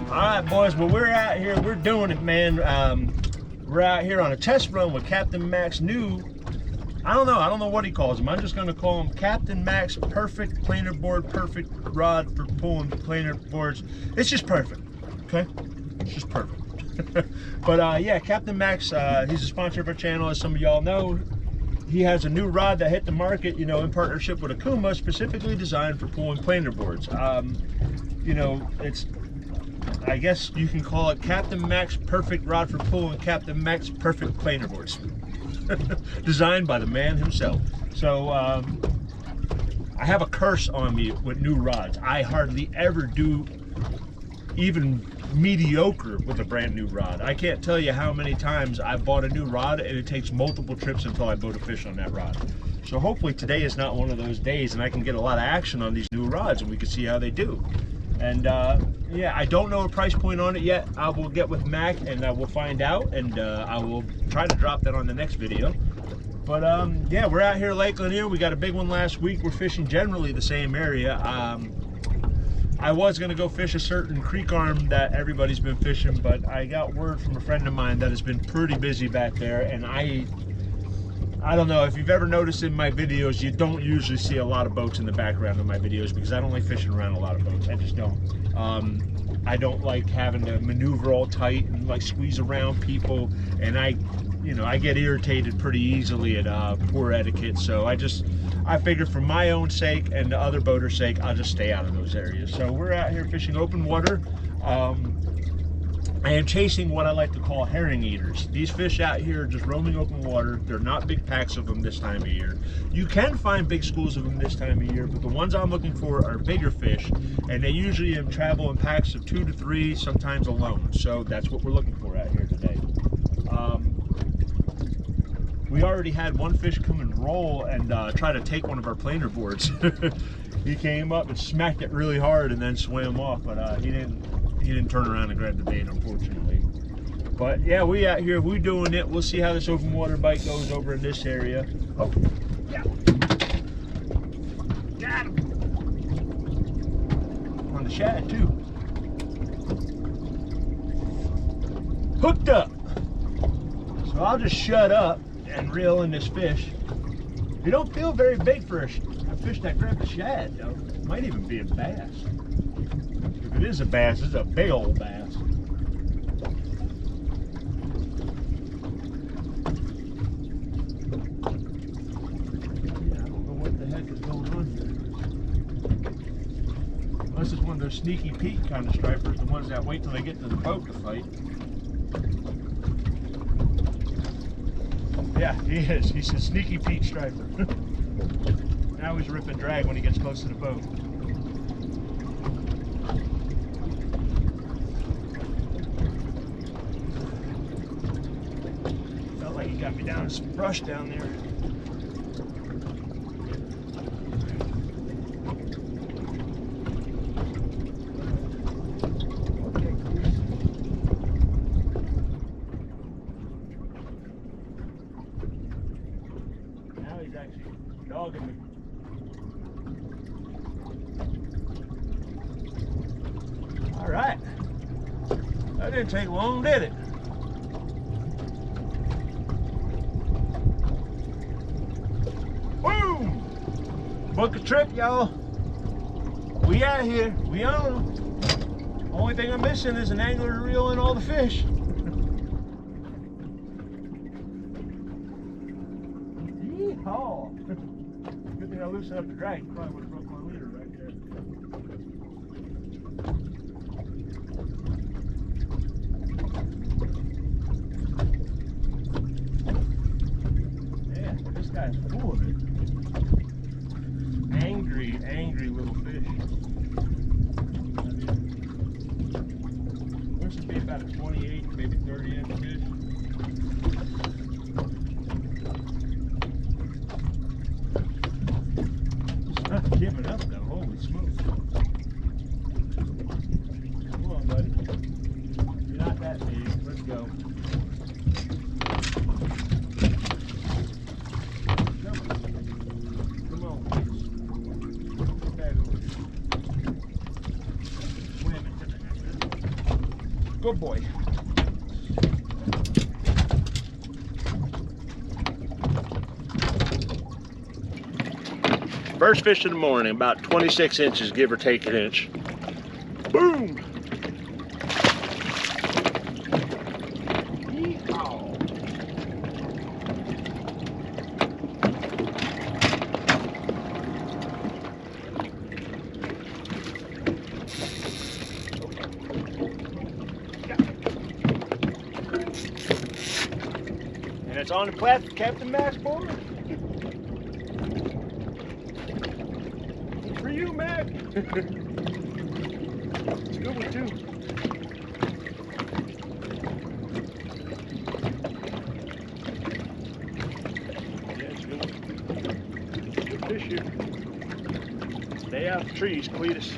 All right, boys. Well, we're out here. We're doing it, man. We're out here on a test run with Captain Mac's new. I don't know what he calls them. I'm just going to call him Captain Mac's Perfect Planer Board, Perfect Rod for pulling planer boards. It's just perfect. Okay, it's just perfect. But yeah, Captain Mac's. He's a sponsor of our channel, as some of y'all know. He has a new rod that hit the market, you know, in partnership with Akuma, specifically designed for pulling planer boards. You know, it's, I guess you can call it Captain Mac's Perfect Rod for Pulling Captain Mac's Perfect Planer Boards. Designed by the man himself. So I have a curse on me with new rods. I hardly ever do even mediocre with a brand new rod. I can't tell you how many times I bought a new rod and it takes multiple trips until I boat a fish on that rod. So hopefully today is not one of those days and I can get a lot of action on these new rods and we can see how they do. And yeah, I don't know a price point on it yet. I will get with Mac and I will find out, and I will try to drop that on the next video. But yeah, we're out here Lake Lanier. We got a big one last week. We're fishing generally the same area. I was going to go fish a certain creek arm that everybody's been fishing, but I got word from a friend of mine that has been pretty busy back there, and I don't know if you've ever noticed in my videos, you don't usually see a lot of boats in the background of my videos because I don't like fishing around a lot of boats. I just don't. I don't like having to maneuver all tight and like squeeze around people, and you know, I get irritated pretty easily at poor etiquette. So I figured for my own sake and the other boaters' sake, I'll just stay out of those areas. So we're out here fishing open water. I am chasing what I like to call herring eaters. These fish out here are just roaming open water. They're not big packs of them this time of year. You can find big schools of them this time of year, but the ones I'm looking for are bigger fish, and they usually travel in packs of 2 to 3, sometimes alone. So that's what we're looking for out here today. We already had one fish come and roll and try to take one of our planer boards. He came up and smacked it really hard and then swam off, but he didn't turn around and grab the bait, unfortunately. But yeah, we out here, we doing it. We'll see how this open water bite goes over in this area. Oh, yeah. Got him. On the shad too. Hooked up. So I'll just shut up and reel in this fish. It don't feel very big for a fish that grabbed a shad, though. It might even be a bass. If it is a bass, it's a big old bass. Yeah, I don't know what the heck is going on here. Unless it's one of those sneaky Pete kind of stripers, the ones that wait till they get to the boat to fight. Yeah, he is. He's a sneaky Pete striper. Now he's ripping drag when he gets close to the boat. Felt like he got me down in some brush down there. Dogging me. All right, that didn't take long, did it? Boom! Book a trip, y'all. We out here, we on. Only thing I'm missing is an angler to reel in all the fish. Yeehaw! Good thing I loosened up the drag. You probably would have broke my leader right there. Yeah, this guy's full of it. Angry little fish. This would be about a 28, maybe 30-inch fish. Not giving up though, holy smokes. Come on, buddy. You're not that big. Let's go. Come on. Get back over here. Swim into the net. Good boy. First fish of the morning, about 26 inches, give or take an inch. Boom! Yeehaw. And it's on the plat for Captain Max, boy. For you, Mac. It's a good one too. Yeah, it's a good one. Good fish here. Stay out of the trees, Cletus.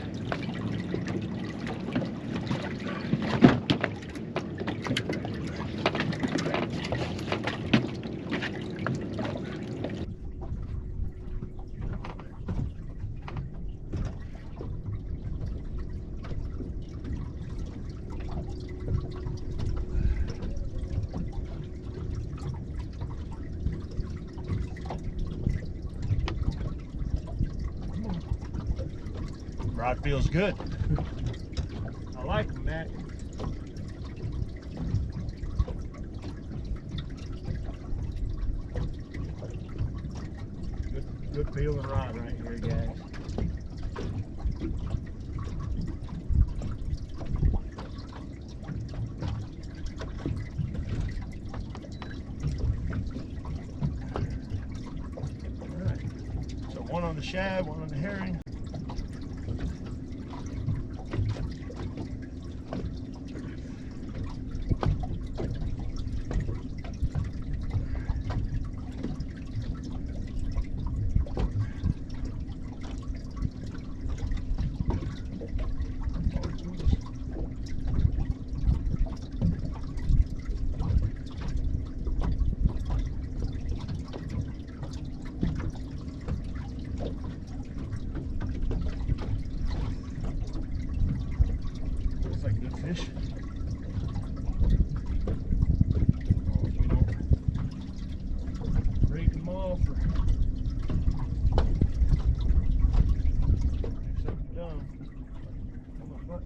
Rod feels good. I like them, Matt. Good feeling rod right here, guys. All right. So one on the shad, one on the herring. Fish. Oh, if we don't break them off or do something dumb. Come on, butt.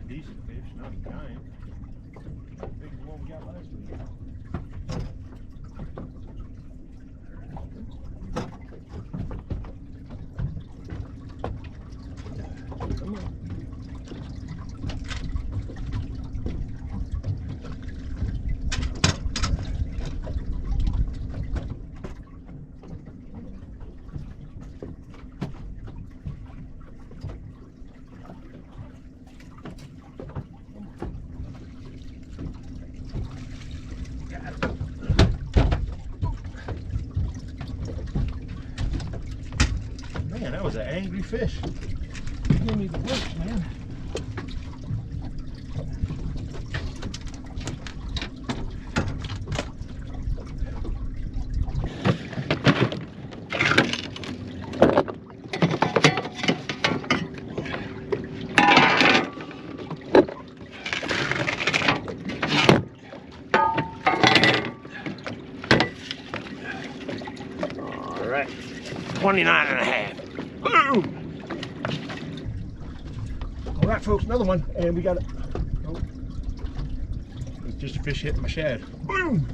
Decent fish, not a giant. Big one we got last week. Come on. Man, that was an angry fish. Give me the works, man. All right, 29 and a half. Boom! All right, folks, another one, and we got it. Oh, it's just a fish hitting my shad. Boom!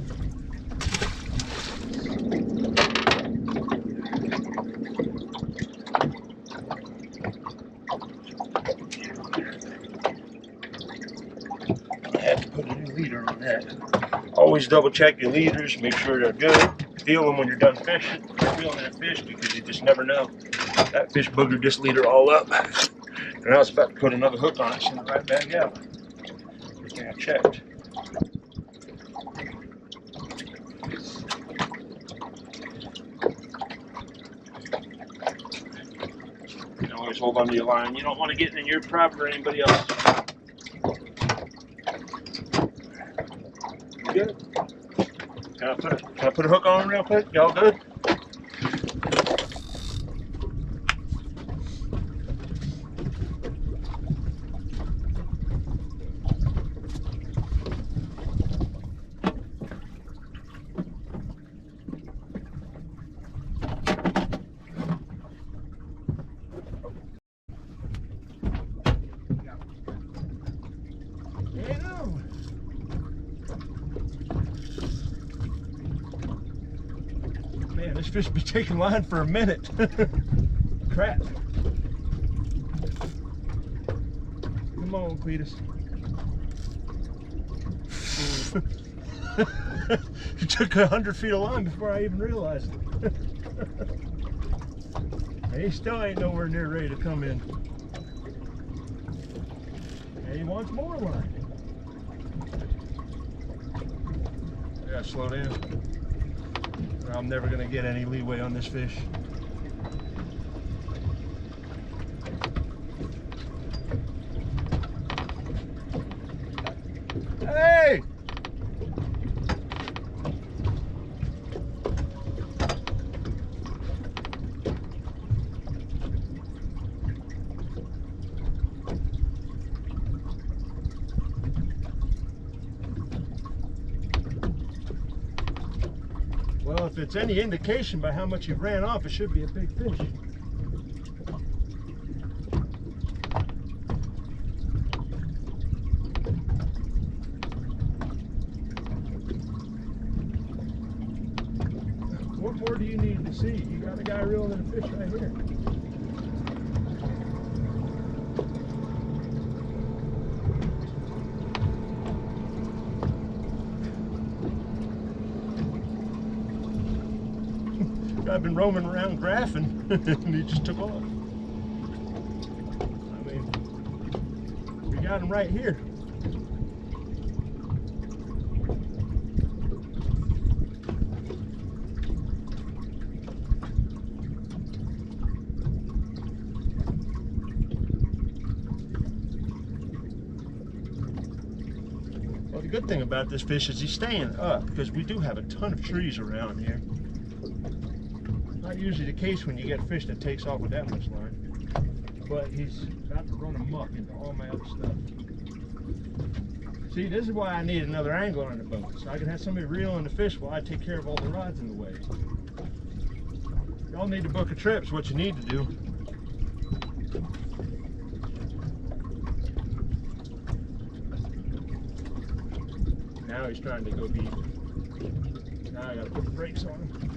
I have to put a new leader on that. Always double check your leaders, make sure they're good. Feel them when you're done fishing. Feeling that fish because you just never know. That fish boogered this leader all up. And I was about to put another hook on it, send it right back out. Good thing I checked. You know, Always hold onto your line. You don't want to get in your prop or anybody else. Good. Can I put a hook on real quick? Y'all good? Man, this fish be taking line for a minute. Crap. Come on, Cletus. You took 100 feet of line before I even realized it. He still ain't nowhere near ready to come in. And he wants more line. I gotta slow down. I'm never gonna get any leeway on this fish. Hey! Well, if it's any indication by how much you ran off, it should be a big fish. What more do you need to see? You got a guy reeling in a fish right here. I've been roaming around graphing and he just took off. I mean, we got him right here. Well, the good thing about this fish is he's staying up because we do have a ton of trees around here. Not usually the case when you get a fish that takes off with that much line, but he's about to run amok into all my other stuff. See, this is why I need another angler on the boat, so I can have somebody reeling the fish while I take care of all the rods in the way. Y'all need to book a trip, is what you need to do. Now he's trying to go deep. Now I gotta put the brakes on him.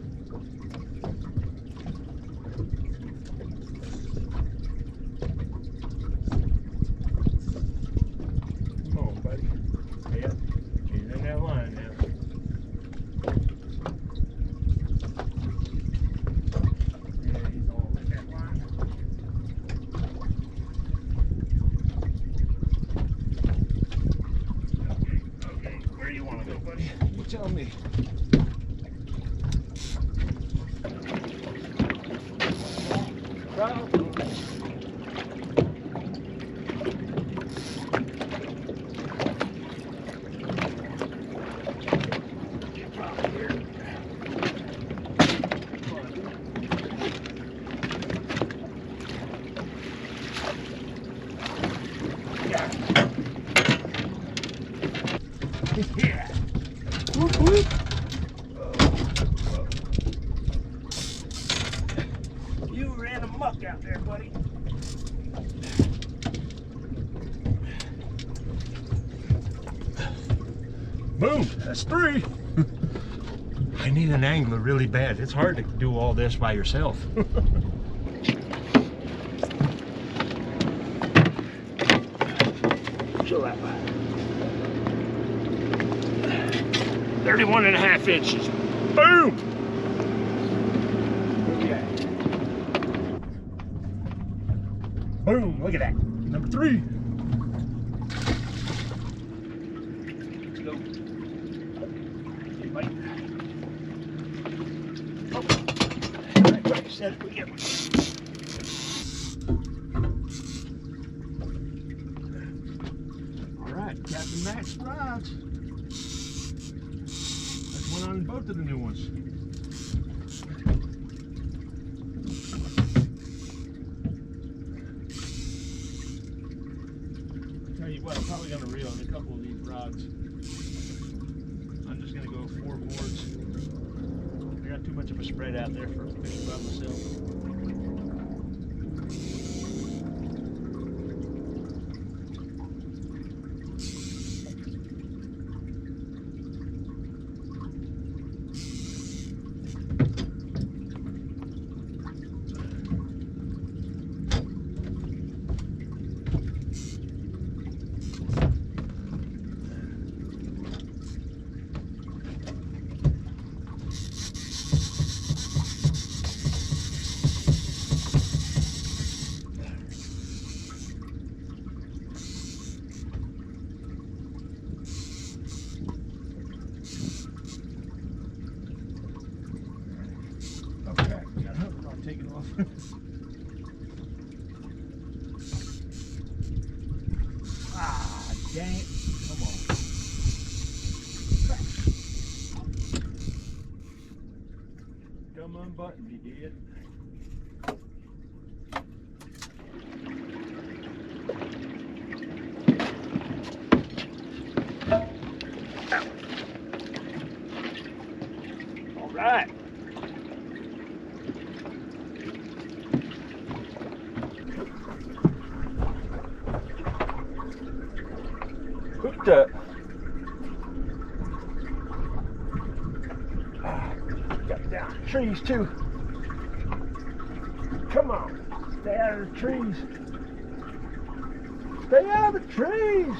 Tell me. Yeah. Whoop, whoop. You ran amok out there, buddy. Boom, that's 3. I need an angler really bad. It's hard to do all this by yourself. Show that line. 31.5 inches. Boom! Okay. Boom, look at that. Number 3. Let's go. Hey, buddy. Oh. All right, like I said, we get one. Max rods. That's one on both of the new ones. Tell you what, I'm probably going to reel in a couple of these rods. I'm just going to go 4 boards. I got too much of a spread out there for fishing by myself. Take it off. Ah, dang it. Come on. Come unbuttoned, you did. All right. Hooked up. Got down the trees too. Come on, stay out of the trees. Stay out of the trees.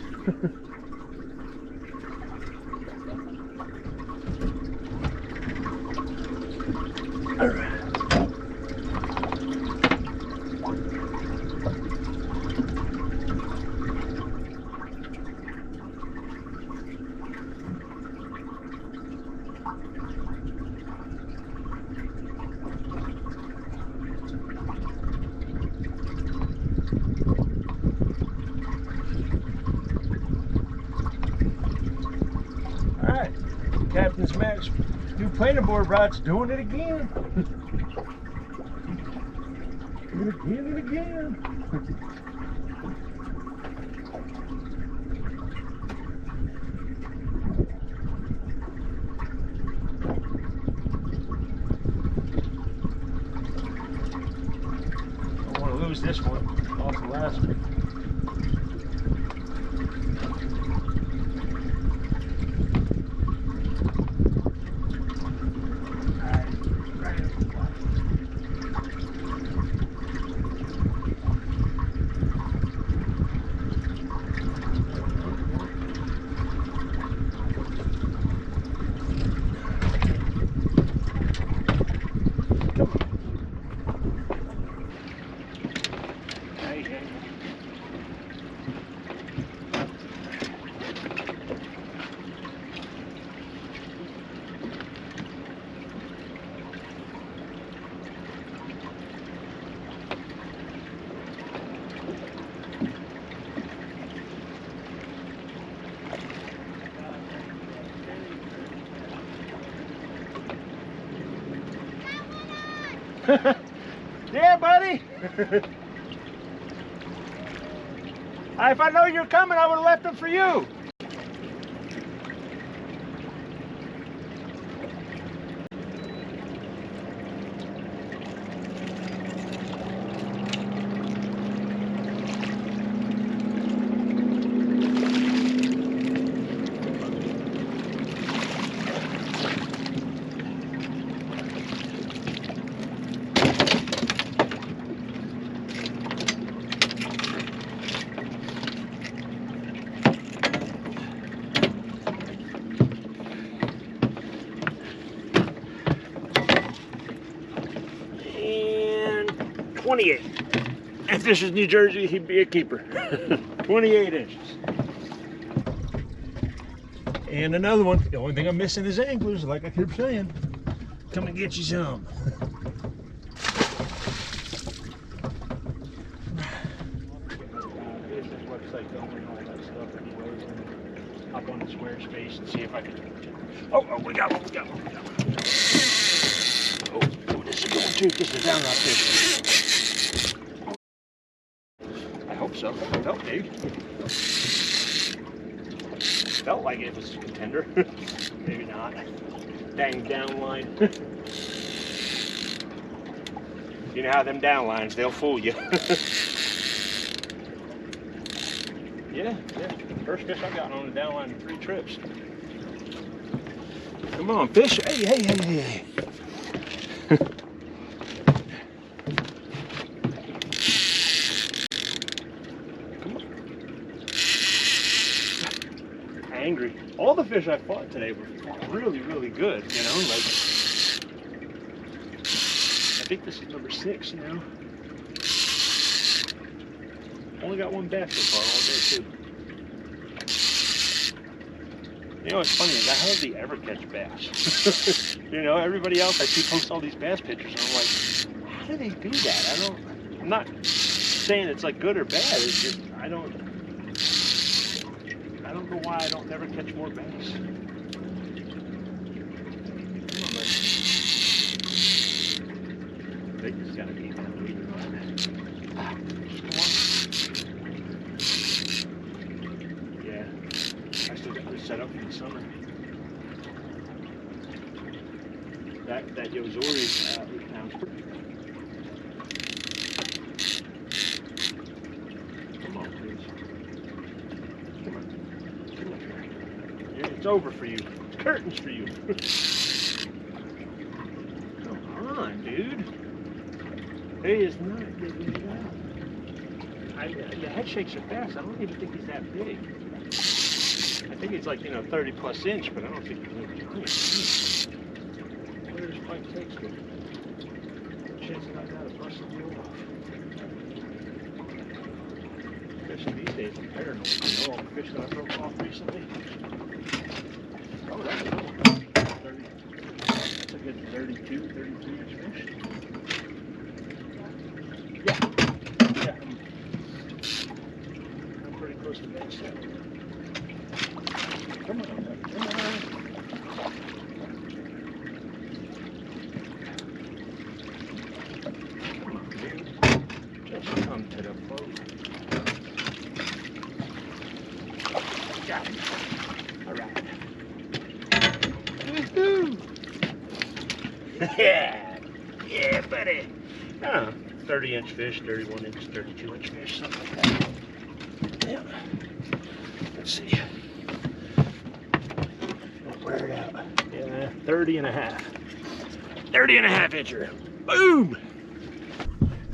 All right. Captain's Max new planer board rod's doing it again. Doing it again and again. Don't want to lose this one off the last one. Yeah, buddy. If I know you're coming, I would have left them for you. And 28. If this is New Jersey, he'd be a keeper. 28 inches. And another one. The only thing I'm missing is anglers, like I keep saying. Come and get you some. these and see if I can. Oh, we got one. Oh, this is a good one too. This is a downright fish. I hope so. Felt big. Felt like it was a contender. Maybe not. Dang downline. You know how them downlines, they'll fool you. Yeah. First fish I got on the downline in 3 trips. Come on, fish. Hey. Come on. Angry. All the fish I fought today were really, really good, you know, like I think this is number 6 now. Only got 1 bass so far all day too. You know what's funny is I hardly ever catch bass. You know, everybody else I see post all these bass pictures and I'm like, how do they do that? I'm not saying it's like good or bad, it's just I don't know why I don't ever catch more bass. Come on, buddy. I think it's gotta be on the leader line. Come on. Yeah. I still got this set up for the summer. That Yozori 8 pounds. Come on, please. Come on. It's over for you. It's curtains for you. Come on, dude. He is not getting it out. The head shakes are fast. I don't even think he's that big. I think he's like, 30 plus inch, but I don't think he's a giant. Where does Mike takes me? Chance that I got to bust the deal off. Fishing these days, I'm paranoid. All the fish that I broke off recently. Oh, that's a good one. That's a good 32 inch fish. Yeah. I'm pretty close to that set. Come on, buddy. Come on. Come on, dude. Just come to the boat. Got it. All right. Woohoo! Yeah, buddy. 30 inch fish, 31 inch, 32 inch fish, something like that. Yeah. Let's see. Wear it out. Yeah, 30 and a half. 30 and a half incher. Boom!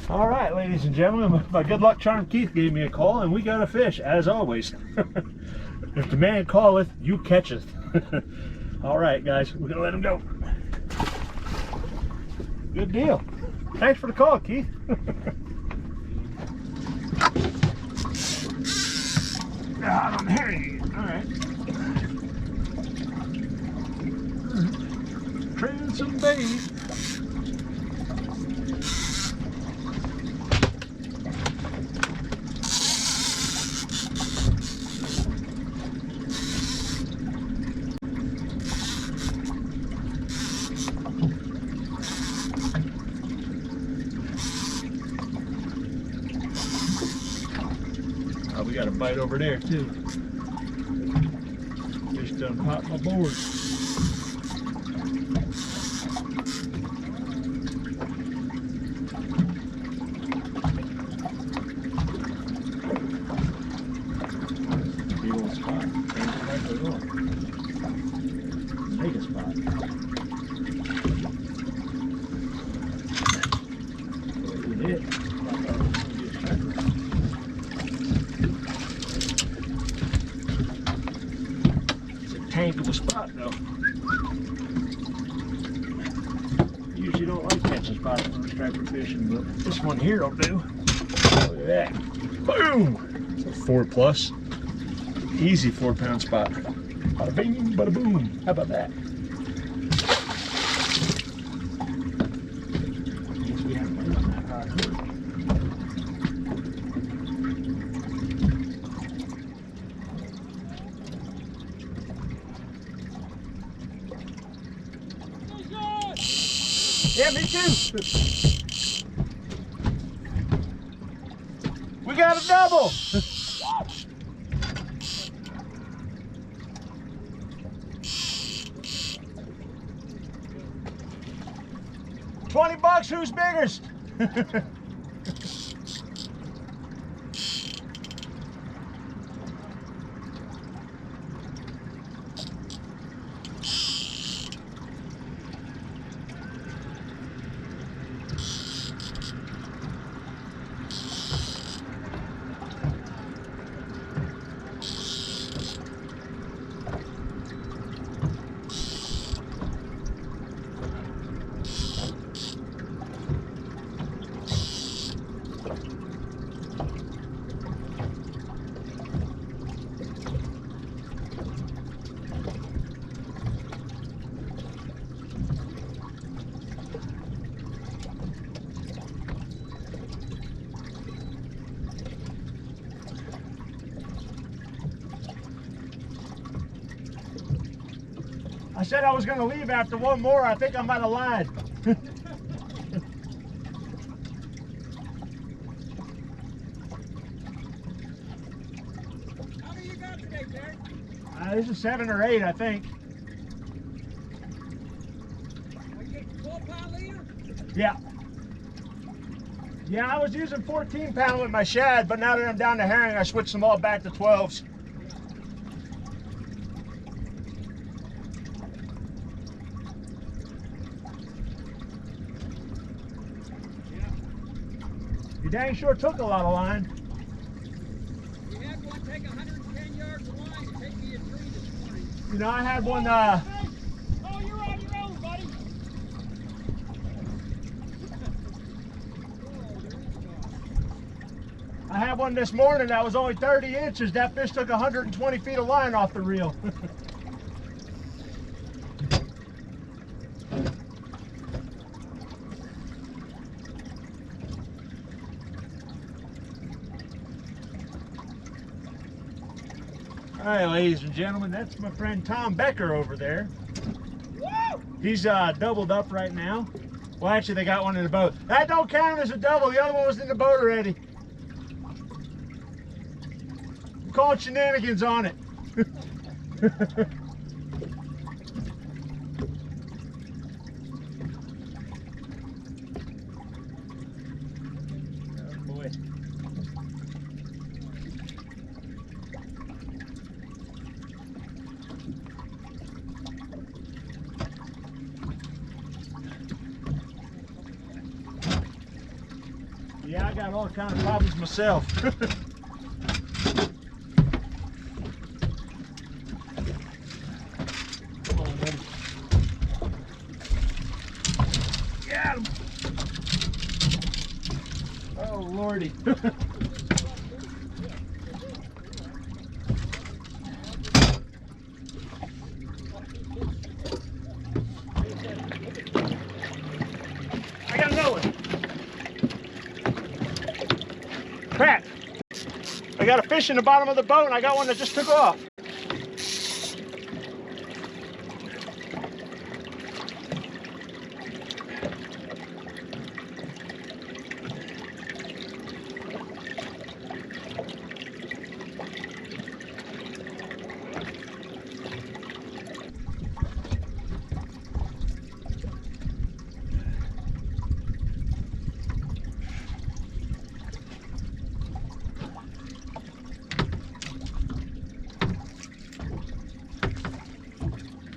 All right, ladies and gentlemen, my good luck charm Keith gave me a call and we got a fish, as always. If the man calleth, you catcheth. All right, guys, we're gonna let him go. Good deal. Thanks for the call, Keith. God, I'm hearing you. All right. Training some bait. We got a bite over there too. Just done popped my board. Big old spot. Take a spot. We did. Tank of a spot though. Usually don't like catching spots when I'm striper fishing, but this one here will do. Look at that. Boom! It's a 4 plus. Easy 4 pound spot. Bada bing, bada boom. How about that? Guess we haven't been on that hot hook. Yeah, me too. We got a double. $20, who's biggest? I said I was going to leave after one more. I think I might have lied. How many you got today, Derek? This is 7 or 8, I think. Are you getting 12-pound leader? Yeah. Yeah, I was using 14-pound with my shad, but now that I'm down to herring, I switched them all back to 12s. You dang sure took a lot of line. You had one take 110 yards of line to take me a tree this morning. You know, I had one, Oh, you're on your own, buddy. I had one this morning that was only 30 inches. That fish took 120 feet of line off the reel. All right, ladies and gentlemen, that's my friend Tom Becker over there. Woo! He's doubled up right now. Well, actually, they got one in the boat. That don't count as a double. The other one was in the boat already. We called shenanigans on it. Oh, boy. Yeah, I got all kinds of problems myself. Come on, buddy. Got him. Oh, Lordy. I got another one. Crap. I got a fish in the bottom of the boat and I got one that just took off.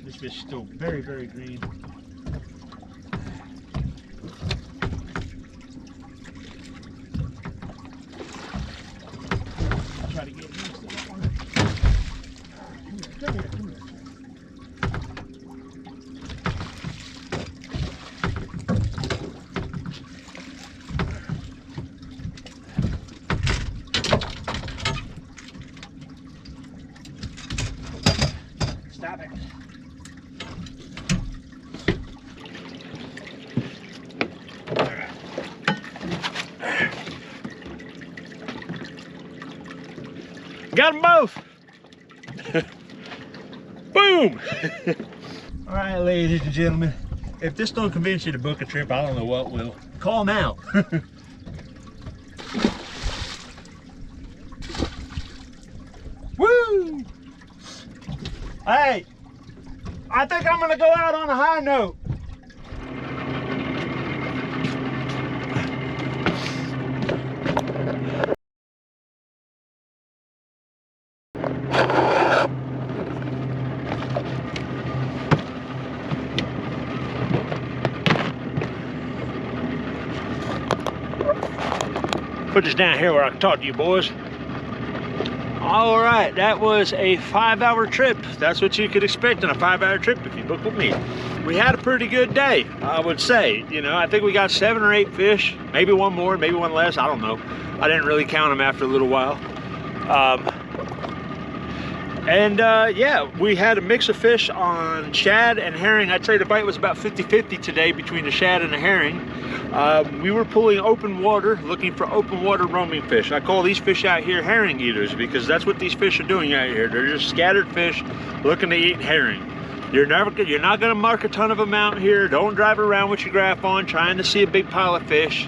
This fish is still very, very green. Try to get next to that one. Come here, come here. Stop it. Got them both. Boom. All right, ladies and gentlemen, if this don't convince you to book a trip, I don't know what will. Call now. Woo! Hey, I think I'm gonna go out on a high note. Put this down here where I can talk to you boys. All right, that was a 5-hour trip. That's what you could expect in a 5-hour trip if you book with me. We had a pretty good day, I would say. You know, I think we got 7 or 8 fish, maybe one more, maybe one less, I don't know. I didn't really count them after a little while. Yeah, we had a mix of fish on shad and herring. I'd say the bite was about 50-50 today between the shad and the herring. We were pulling open water, looking for open water roaming fish. I call these fish out here herring eaters because that's what these fish are doing out here. They're just scattered fish looking to eat herring. You're not going to mark a ton of them out here. Don't drive around with your graph on trying to see a big pile of fish.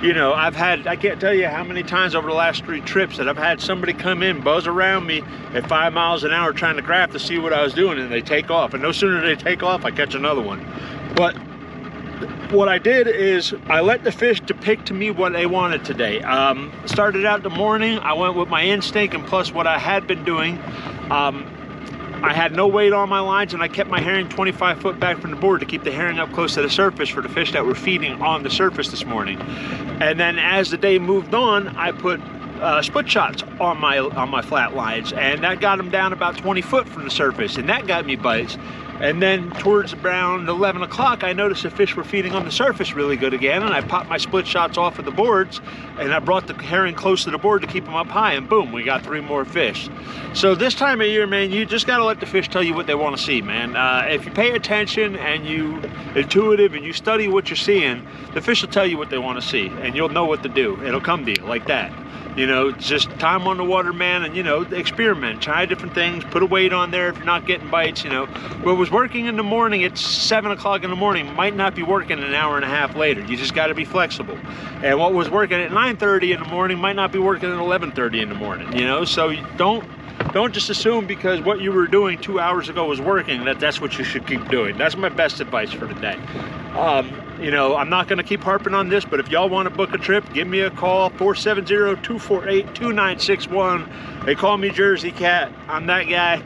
You know, I can't tell you how many times over the last 3 trips that I've had somebody come in, buzz around me at 5 miles an hour trying to graph to see what I was doing, and they take off. And no sooner they take off, I catch another one. But what I did is I let the fish depict to me what they wanted today. Started out the morning, I went with my instinct and plus what I had been doing. I had no weight on my lines and I kept my herring 25 foot back from the board to keep the herring up close to the surface for the fish that were feeding on the surface this morning. And then as the day moved on, I put split shots on my flat lines, and that got them down about 20 foot from the surface, and that got me bites. And then towards around 11 o'clock, I noticed the fish were feeding on the surface really good again, and I popped my split shots off of the boards, and I brought the herring close to the board to keep them up high, and boom, we got 3 more fish. So this time of year, man, you just gotta let the fish tell you what they want to see, man. If you pay attention and you intuitive and you study what you're seeing, the fish will tell you what they want to see, and you'll know what to do. It'll come to you like that. You know, just time on the water, man, and, you know, experiment, try different things, put a weight on there if you're not getting bites, you know. What was working in the morning at 7 o'clock in the morning might not be working an hour and a half later. You just got to be flexible. And what was working at 9:30 in the morning might not be working at 11:30 in the morning, you know. So don't just assume because what you were doing 2 hours ago was working that's what you should keep doing. That's my best advice for today. You know, I'm not going to keep harping on this, but if y'all want to book a trip, give me a call, 470-248-2961. They call me Jersey Cat. I'm that guy.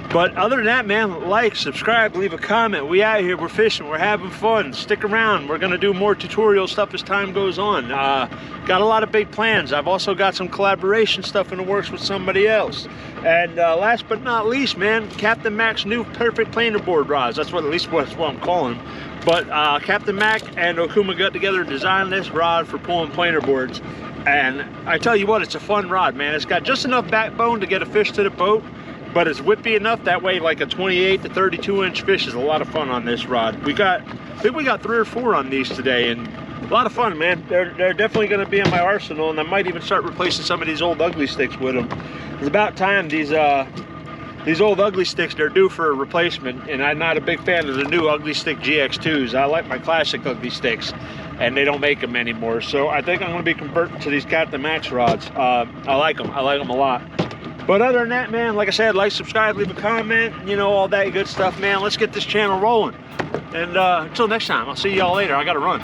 But other than that, man, like, subscribe, leave a comment. We out here, we're fishing, we're having fun. Stick around. We're going to do more tutorial stuff as time goes on. Got a lot of big plans. I've also got some collaboration stuff in the works with somebody else. And last but not least, man, Captain Mac's new perfect planer board rods. That's what, at least what I'm calling them. But Captain Mac and Okuma got together and designed this rod for pulling planer boards. And I tell you what, it's a fun rod, man. It's got just enough backbone to get a fish to the boat, but it's whippy enough that way like a 28 to 32 inch fish is a lot of fun on this rod. I think we got 3 or 4 on these today, and a lot of fun, man. They're definitely going to be in my arsenal, and I might even start replacing some of these old ugly sticks with them. It's about time. These old ugly sticks, they're due for a replacement, and I'm not a big fan of the new ugly stick GX2s. I like my classic ugly sticks, and they don't make them anymore. So I think I'm going to be converting to these Captain Max rods. I like them a lot. But other than that, man, like I said, like, subscribe, leave a comment, you know, all that good stuff, man. Let's get this channel rolling. And until next time, I'll see y'all later. I gotta run.